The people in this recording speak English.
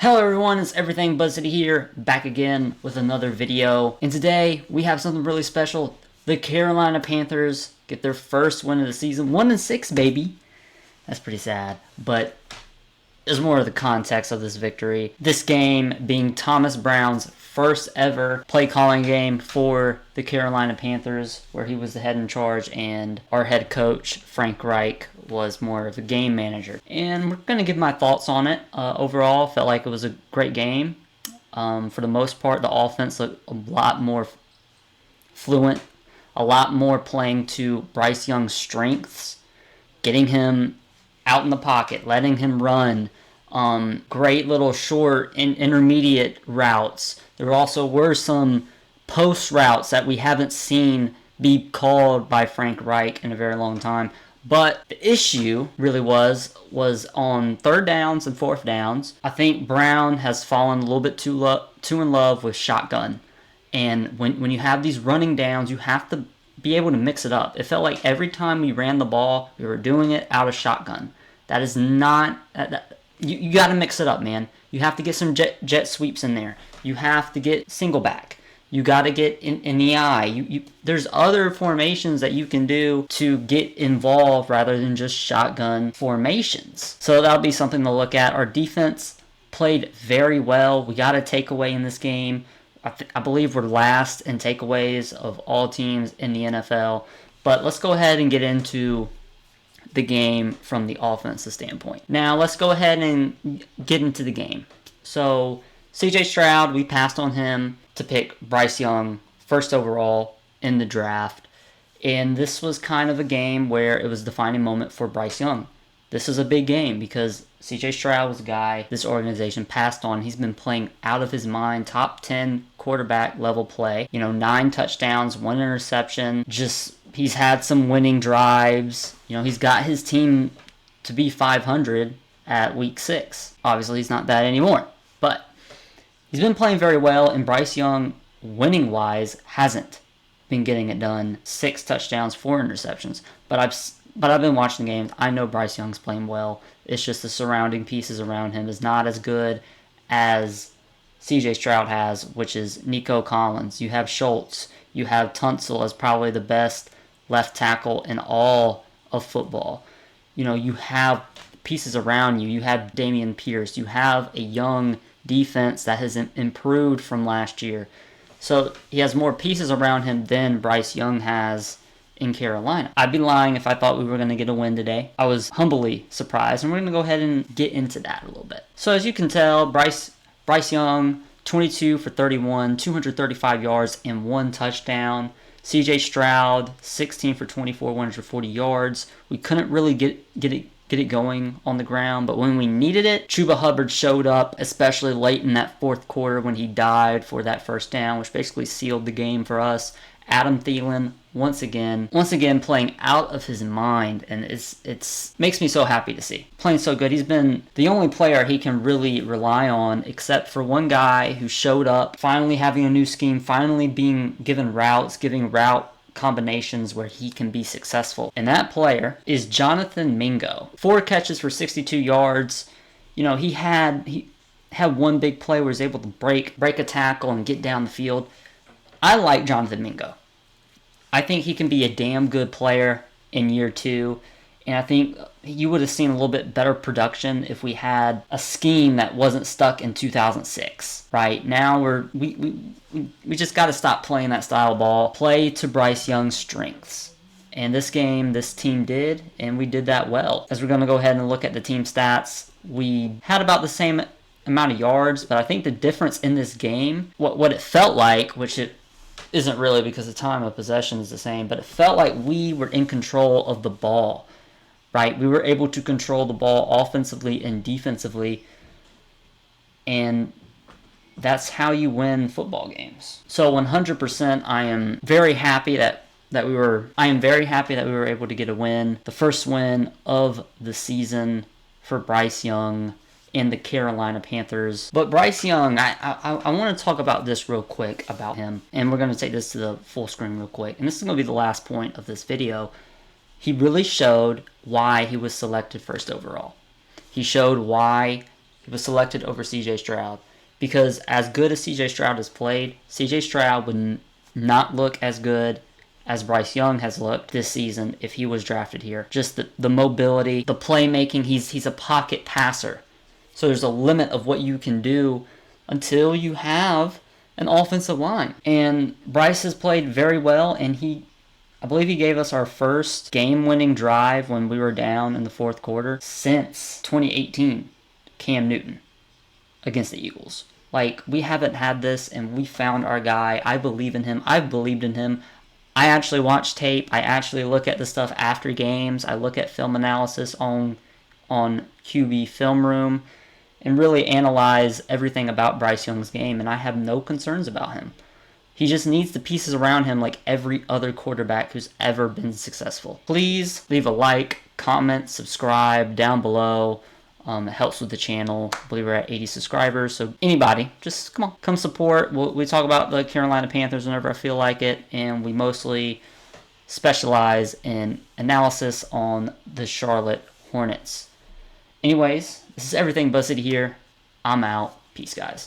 Hello everyone, it's Everything Buzz City here, back again with another video. And today we have something really special. The Carolina Panthers get their first win of the season. 1-6, baby. That's pretty sad, but there's more of the context of this victory. This game being Thomas Brown's first ever play calling game for the Carolina Panthers, where he was the head in charge and our head coach, Frank Reich, was more of a game manager. And we're going to give my thoughts on it. Overall, felt like it was a great game. For the most part, the offense looked a lot more fluent, a lot more playing to Bryce Young's strengths, getting him out in the pocket, letting him run, great little short and intermediate routes. There also were some post routes that we haven't seen be called by Frank Reich in a very long time. But the issue really was on third downs and fourth downs. I think Brown has fallen a little bit too in love with shotgun. And when you have these running downs, you have to be able to mix it up. It felt like every time we ran the ball, we were doing it out of shotgun. That is not... You got to mix it up, man. You have to get some jet sweeps in there. You have to get single back. You got to get in the eye. There's other formations that you can do to get involved rather than just shotgun formations. So that'll be something to look at. Our defense played very well. We got a takeaway in this game. I believe we're last in takeaways of all teams in the NFL. But let's go ahead and get into the game from the offensive standpoint. Now, let's go ahead and get into the game. So, CJ Stroud, we passed on him to pick Bryce Young first overall in the draft. And this was kind of a game where it was a defining moment for Bryce Young. This is a big game because CJ Stroud was a guy this organization passed on. He's been playing out of his mind, top 10 quarterback level play. 9 touchdowns, 1 interception. He's had some winning drives. He's got his team to be 500 at week 6. Obviously, he's not that anymore. But he's been playing very well, and Bryce Young, winning-wise, hasn't been getting it done. 6 touchdowns, 4 interceptions. But I've been watching the games. I know Bryce Young's playing well. It's just the surrounding pieces around him is not as good as CJ Stroud has, which is Nico Collins. You have Schultz. You have Tunsil as probably the best left tackle in all of football. You have pieces around you. You have Dameon Pierce. You have a young defense that has improved from last year. So he has more pieces around him than Bryce Young has in Carolina. I'd be lying if I thought we were going to get a win today. I was humbly surprised, and we're going to go ahead and get into that a little bit. So as you can tell, Bryce Young, 22 for 31, 235 yards, and 1 touchdown. CJ Stroud, 16 for 24, 140 yards. We couldn't really get it going on the ground, but when we needed it, Chuba Hubbard showed up, especially late in that fourth quarter when he dived for that first down, which basically sealed the game for us. Adam Thielen, once again playing out of his mind, and it's makes me so happy to see. Playing so good. He's been the only player he can really rely on, except for one guy who showed up, finally having a new scheme, finally being given routes, giving route combinations where he can be successful. And that player is Jonathan Mingo. 4 catches for 62 yards. He had one big play where he was able to break a tackle and get down the field. I like Jonathan Mingo. I think he can be a damn good player in year 2. And I think you would have seen a little bit better production if we had a scheme that wasn't stuck in 2006. Right now, we just got to stop playing that style of ball. Play to Bryce Young's strengths. And this game, this team did, and we did that well. As we're going to go ahead and look at the team stats, we had about the same amount of yards, but I think the difference in this game, what it felt like, which it isn't really because the time of possession is the same, but it felt like we were in control of the ball, right? We were able to control the ball offensively and defensively, and that's how you win football games. So 100%, I am very happy that we were able to get a win, the first win of the season for Bryce Young and the Carolina Panthers. But Bryce Young, I want to talk about this real quick about him. And we're going to take this to the full screen real quick. And this is going to be the last point of this video. He really showed why he was selected first overall. He showed why he was selected over C.J. Stroud. Because as good as C.J. Stroud has played, C.J. Stroud would not look as good as Bryce Young has looked this season if he was drafted here. Just the mobility, the playmaking, he's a pocket passer. So there's a limit of what you can do until you have an offensive line. And Bryce has played very well, and I believe he gave us our first game-winning drive when we were down in the fourth quarter since 2018, Cam Newton against the Eagles. Like, we haven't had this, and we found our guy. I believe in him. I've believed in him. I actually watch tape. I actually look at the stuff after games. I look at film analysis on QB Film Room and really analyze everything about Bryce Young's game, and I have no concerns about him. He just needs the pieces around him like every other quarterback who's ever been successful. Please leave a like, comment, subscribe down below. It helps with the channel. I believe we're at 80 subscribers. So anybody, just come support. We talk about the Carolina Panthers whenever I feel like it, and we mostly specialize in analysis on the Charlotte Hornets. Anyways, this is everything Buzz City here. I'm out. Peace, guys.